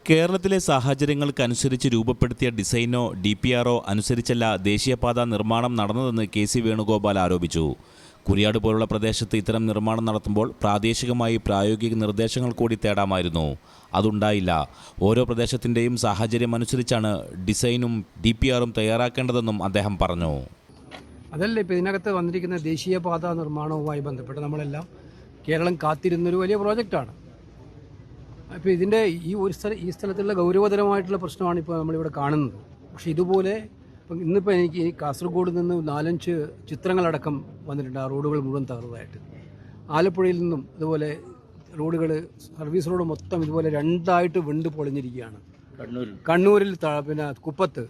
കേരളത്തിലെ സാഹചര്യങ്ങൾക്കനുസരിച്ച് രൂപപ്പെടുത്തിയ ഡിസൈനോ DPRO അനുസരിച്ചല്ല ദേശീയപാത നിർമ്മാണം നടന്നതെന്ന് KC വേണുഗോപാൽ ആരോപിച്ചു. കുരിയാട് പോലുള്ള പ്രദേശത്ത് ഇത്തരം നിർമ്മാണം നടത്തുമ്പോൾ പ്രാദേശികമായി പ്രായോഗിക നിർദ്ദേശങ്ങൾ കൂടി തേടാമായിരുന്നു. അതുണ്ടായില്ല. ഓരോ പ്രദേശത്തിൻ്റെയും സാഹചര്യമനുസരിച്ചാണ് ഡിസൈനും DPRും തയ്യാറാക്കേണ്ടതെന്നും അദ്ദേഹം പറഞ്ഞു. അതല്ല ഇപ്പോൾ ഇതിനകത്ത് വന്നിരിക്കുന്ന ദേശീയപാത നിർമ്മാണവുമായി ബന്ധപ്പെട്ട് നമ്മളെല്ലാം കേരളം കാത്തിരുന്നൊരു വലിയ പ്രോജക്റ്റാണ്. അപ്പോൾ ഇതിൻ്റെ ഈ സ്ഥലത്തുള്ള ഗൗരവതരമായിട്ടുള്ള പ്രശ്നമാണ് ഇപ്പോൾ നമ്മളിവിടെ കാണുന്നത്. പക്ഷേ ഇതുപോലെ ഇന്നിപ്പോൾ എനിക്ക് കാസർഗോഡ് നിന്ന് 4-5 ചിത്രങ്ങളടക്കം വന്നിട്ടുണ്ട്. ആ റോഡുകൾ മുഴുവൻ തകർന്നതായിട്ട്. ആലപ്പുഴയിൽ നിന്നും ഇതുപോലെ റോഡുകൾ, സർവീസ് റോഡ് മൊത്തം ഇതുപോലെ 2ആയിട്ട് വിണ്ട് പൊളിഞ്ഞിരിക്കുകയാണ്. കണ്ണൂരിൽ പിന്നെ കുപ്പത്ത്.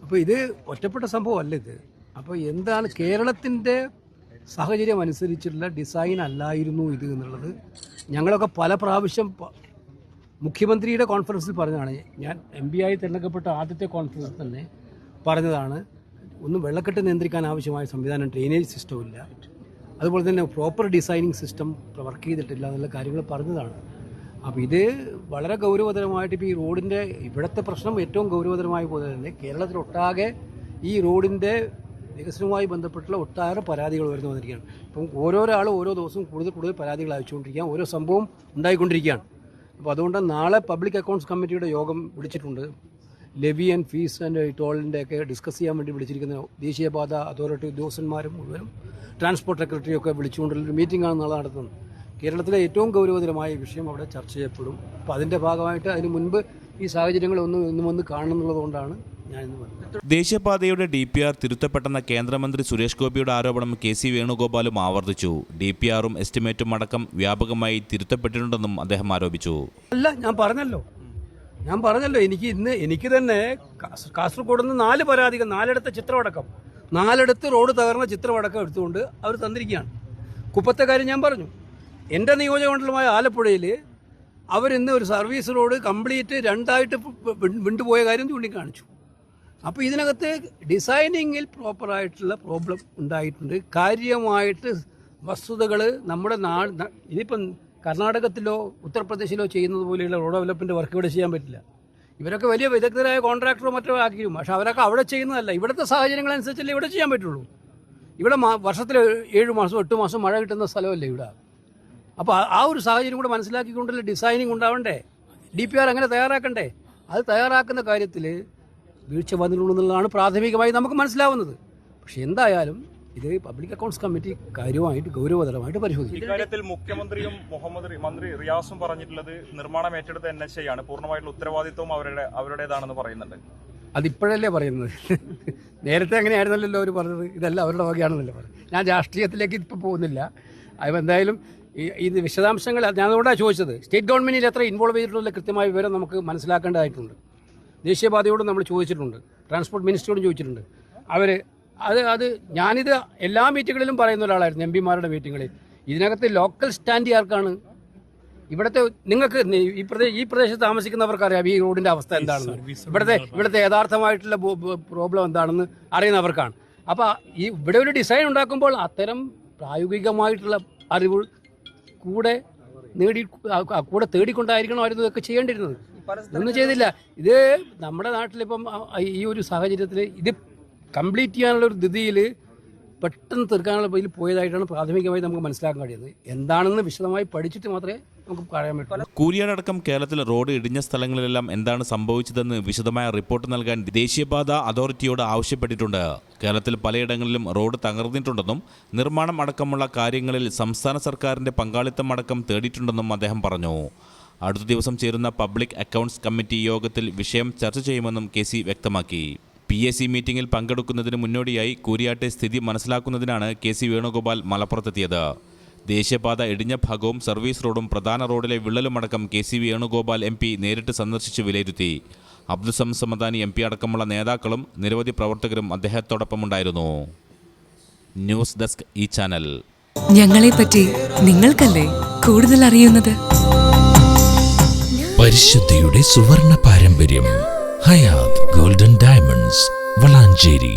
അപ്പോൾ ഇത് ഒറ്റപ്പെട്ട സംഭവമല്ല ഇത്. അപ്പോൾ എന്താണ് കേരളത്തിൻ്റെ സാഹചര്യം അനുസരിച്ചുള്ള ഡിസൈൻ അല്ലായിരുന്നു ഇത് എന്നുള്ളത് ഞങ്ങളൊക്കെ പല പ്രാവശ്യം മുഖ്യമന്ത്രിയുടെ കോൺഫറൻസിൽ പറഞ്ഞതാണ്. ഞാൻ MP ആയി തിരഞ്ഞെടുക്കപ്പെട്ട ആദ്യത്തെ കോൺഫറൻസിൽ തന്നെ പറഞ്ഞതാണ്. ഒന്നും വെള്ളക്കെട്ട് നിയന്ത്രിക്കാൻ ആവശ്യമായ സംവിധാനം, ഡ്രെയിനേജ് സിസ്റ്റം ഇല്ല, അതുപോലെ തന്നെ പ്രോപ്പർ ഡിസൈനിങ് സിസ്റ്റം വർക്ക് ചെയ്തിട്ടില്ല എന്നുള്ള കാര്യങ്ങൾ പറഞ്ഞതാണ്. അപ്പോൾ ഇത് വളരെ ഗൗരവതരമായിട്ട് ഇപ്പോൾ ഈ റോഡിൻ്റെ ഇവിടുത്തെ പ്രശ്നം ഏറ്റവും ഗൗരവതരമായ പോലെ തന്നെ കേരളത്തിലൊട്ടാകെ ഈ റോഡിൻ്റെ വികസനവുമായി ബന്ധപ്പെട്ടുള്ള ഒട്ടാറ് പരാതികൾ വരുന്നു വന്നിരിക്കുകയാണ്. ഇപ്പം ഓരോരാളും ഓരോ ദിവസവും കൂടുതൽ പരാതികൾ അയച്ചുകൊണ്ടിരിക്കുകയാണ്. ഓരോ സംഭവം ഉണ്ടായിക്കൊണ്ടിരിക്കുകയാണ്. അപ്പോൾ അതുകൊണ്ട് നാളെ പബ്ലിക് അക്കൗണ്ട്സ് കമ്മിറ്റിയുടെ യോഗം വിളിച്ചിട്ടുണ്ട്. ലെവി ആൻഡ് ഫീസ് ആൻഡ് ടോളിൻ്റെ ഒക്കെ ഡിസ്കസ് ചെയ്യാൻ വേണ്ടി വിളിച്ചിരിക്കുന്ന ദേശീയപാത അതോറിറ്റി ഉദ്യോഗസ്ഥന്മാരും മുഴുവനും ട്രാൻസ്പോർട്ട് സെക്രട്ടറിയൊക്കെ വിളിച്ചുകൊണ്ടുള്ളൊരു മീറ്റിംഗാണ് നാളെ നടത്തുന്നത്. കേരളത്തിലെ ഏറ്റവും ഗൗരവതരമായ വിഷയം അവിടെ ചർച്ച ചെയ്യപ്പെടും. അപ്പോൾ അതിൻ്റെ ഭാഗമായിട്ട് അതിന് മുൻപ് ഈ സാഹചര്യങ്ങൾ ഒന്നും കാണുന്നുള്ളതുകൊണ്ടാണ് ഞാനിന്ന് പറഞ്ഞത്. ദേശീയപാതയുടെ DPR തിരുത്തപ്പെട്ടെന്ന കേന്ദ്രമന്ത്രി സുരേഷ് ഗോപിയുടെ ആരോപണം KC വേണുഗോപാലും ആവർത്തിച്ചു. DPRും എസ്റ്റിമേറ്റും അടക്കം വ്യാപകമായി തിരുത്തപ്പെട്ടിട്ടുണ്ടെന്നും അദ്ദേഹം ആരോപിച്ചു. അല്ല, ഞാൻ പറഞ്ഞല്ലോ എനിക്ക് തന്നെ കാസർഗോഡ് നിന്ന് 4 പരാതികൾ, 4 ചിത്രമടക്കം, 4 റോഡ് തകർന്ന ചിത്രമടക്കം എടുത്തുകൊണ്ട് അവർ തന്നിരിക്കുകയാണ്. കുപ്പത്തെ കാര്യം ഞാൻ പറഞ്ഞു. എൻ്റെ നിയോജകമണ്ഡലമായ ആലപ്പുഴയിൽ അവരിന്ന് ഒരു സർവീസ് റോഡ് കംപ്ലീറ്റ് 2ആയിട്ട് വിണ്ടുപോയ കാര്യം ചൂണ്ടിക്കാണിച്ചു. അപ്പോൾ ഇതിനകത്ത് ഡിസൈനിങ്ങിൽ പ്രോപ്പറായിട്ടുള്ള പ്രോബ്ലം ഉണ്ടായിട്ടുണ്ട്. കാര്യമായിട്ട് വസ്തുതകൾ നമ്മുടെ ഇതിപ്പം കർണാടകത്തിലോ ഉത്തർപ്രദേശിലോ ചെയ്യുന്നത് പോലെയുള്ള റോഡ് ഡെവലപ്മെൻറ്റ് വർക്ക് ഇവിടെ ചെയ്യാൻ പറ്റില്ല. ഇവരൊക്കെ വലിയ വിദഗ്ധരായ കോൺട്രാക്ടറോ മറ്റോ ആക്കിയും, പക്ഷേ അവരൊക്കെ അവിടെ ചെയ്യുന്നതല്ല. ഇവിടുത്തെ സാഹചര്യങ്ങളനുസരിച്ചല്ലേ ഇവിടെ ചെയ്യാൻ പറ്റുള്ളൂ. ഇവിടെ വർഷത്തിൽ 7 മാസം 8 മാസം മഴ കിട്ടുന്ന സ്ഥലമല്ലേ ഇവിടെ. അപ്പോൾ ആ ഒരു സാഹചര്യം കൂടെ മനസ്സിലാക്കിക്കൊണ്ടുള്ള ഡിസൈനിങ് ഉണ്ടാവണ്ടേ. DPR അങ്ങനെ തയ്യാറാക്കണ്ടേ. അത് തയ്യാറാക്കുന്ന കാര്യത്തിൽ വീഴ്ച വന്നിട്ടുണ്ടെന്നുള്ളതാണ് പ്രാഥമികമായി നമുക്ക് മനസ്സിലാവുന്നത്. പക്ഷെ എന്തായാലും ഇത് പബ്ലിക് അക്കൗണ്ട്സ് കമ്മിറ്റി കാര്യമായിട്ട് ഗൗരവതരമായിട്ട് പരിശോധിക്കും. ഇക്കാര്യത്തിൽ മുഖ്യമന്ത്രിയും മന്ത്രി റിയാസും പറഞ്ഞിട്ടുള്ളത് നിർമ്മാണം ഏറ്റെടുത്ത NHA ആണ്, പൂർണ്ണമായിട്ടുള്ള ഉത്തരവാദിത്വം അവരുടേതാണെന്ന് പറയുന്നുണ്ട്. അതിപ്പോഴല്ലേ പറയുന്നത്. നേരത്തെ അങ്ങനെയായിരുന്നല്ലോ അവർ പറഞ്ഞത്. ഇതെല്ലാം അവരുടെ വകയാണെന്നല്ലേ പറഞ്ഞത്. ഞാൻ രാഷ്ട്രീയത്തിലേക്ക് ഇപ്പോൾ പോകുന്നില്ല. അപ്പോൾ എന്തായാലും ഇത് വിശദാംശങ്ങൾ ഞാൻ അതുകൊണ്ടാണ് ചോദിച്ചത്. സ്റ്റേറ്റ് ഗവൺമെൻറ്റിൽ എത്ര ഇൻവോൾവ് ചെയ്തിട്ടുള്ള കൃത്യമായ വിവരം നമുക്ക് മനസ്സിലാക്കേണ്ടതായിട്ടുണ്ട്. ദേശീയപാതയോടും നമ്മൾ ചോദിച്ചിട്ടുണ്ട്, ട്രാൻസ്പോർട്ട് മിനിസ്റ്ററോടും ചോദിച്ചിട്ടുണ്ട്. അത് ഞാനിത് എല്ലാ മീറ്റിങ്ങുകളിലും പറയുന്ന ഒരാളായിരുന്നു, MP മാരുടെ മീറ്റിങ്ങുകളിൽ. ഇതിനകത്ത് ലോക്കൽ സ്റ്റാൻഡ് ആർക്കാണ്? ഇവിടുത്തെ നിങ്ങൾക്ക് ഈ പ്രദേശത്ത് താമസിക്കുന്നവർക്കറിയാം ഈ റോഡിൻ്റെ അവസ്ഥ എന്താണെന്ന്. ഇവിടുത്തെ യഥാർത്ഥമായിട്ടുള്ള പ്രോബ്ലം എന്താണെന്ന് അറിയുന്നവർക്കാണ്. അപ്പോൾ ഇവിടെ ഒരു ഡിസൈൻ ഉണ്ടാക്കുമ്പോൾ അത്തരം പ്രായോഗികമായിട്ടുള്ള അറിവ് കൂടെ തേടിക്കൊണ്ടായിരിക്കണം അവർ ഇതൊക്കെ ചെയ്യേണ്ടിയിരുന്നത്. ഒന്നും ചെയ്തില്ല. ഇത് നമ്മുടെ നാട്ടിലിപ്പം ഈ ഒരു സാഹചര്യത്തിൽ ഇത് കംപ്ലീറ്റ് ചെയ്യാനുള്ള ഒരു ധൃതിയിൽ പെട്ടെന്ന് തീർക്കാനുള്ള ഇതിൽ പോയതായിട്ടാണ് പ്രാഥമികമായി നമുക്ക് മനസ്സിലാക്കാൻ കഴിയുന്നത്. എന്താണെന്ന് വിശദമായി പഠിച്ചിട്ട് മാത്രമേ നമുക്ക് പറയാൻ പറ്റൂ. കൂരിയാടക്കം കേരളത്തിൽ റോഡ് ഇടിഞ്ഞ സ്ഥലങ്ങളിലെല്ലാം എന്താണ് സംഭവിച്ചതെന്ന് വിശദമായ റിപ്പോർട്ട് നൽകാൻ ദേശീയപാത അതോറിറ്റിയോട് ആവശ്യപ്പെട്ടിട്ടുണ്ട്. കേരളത്തിൽ പലയിടങ്ങളിലും റോഡ് തകർന്നിട്ടുണ്ടെന്നും നിർമ്മാണം അടക്കമുള്ള കാര്യങ്ങളിൽ സംസ്ഥാന സർക്കാരിൻ്റെ പങ്കാളിത്തം അടക്കം തേടിയിട്ടുണ്ടെന്നും അദ്ദേഹം പറഞ്ഞു. അടുത്ത ദിവസം ചേരുന്ന പബ്ലിക് അക്കൗണ്ട്സ് കമ്മിറ്റി യോഗത്തിൽ വിഷയം ചർച്ച ചെയ്യുമെന്നും KC വ്യക്തമാക്കി. PAC മീറ്റിംഗിൽ പങ്കെടുക്കുന്നതിന് മുന്നോടിയായി കൂരിയാട്ടെ സ്ഥിതി മനസ്സിലാക്കുന്നതിനാണ് KC വേണുഗോപാൽ മലപ്പുറത്തെത്തിയത്. ദേശീയപാത ഇടിഞ്ഞ ഭാഗവും സർവീസ് റോഡും പ്രധാന റോഡിലെ വിള്ളലുമടക്കം KC വേണുഗോപാൽ MP നേരിട്ട് സന്ദർശിച്ച് വിലയിരുത്തി. അബ്ദുൽ സമദാനി MP അടക്കമുള്ള നേതാക്കളും നിരവധി പ്രവർത്തകരും അദ്ദേഹത്തോടൊപ്പമുണ്ടായിരുന്നു. ന്യൂസ് ഡെസ്ക് ഈ ചാനൽ. ഞങ്ങളെപ്പറ്റി നിങ്ങൾക്കല്ലേ കൂടുതൽ അറിയുന്നത്? പരിശുദ്ധിയുടെ സുവർണ പാരമ്പര്യം. Hayath golden diamonds, Valanchery.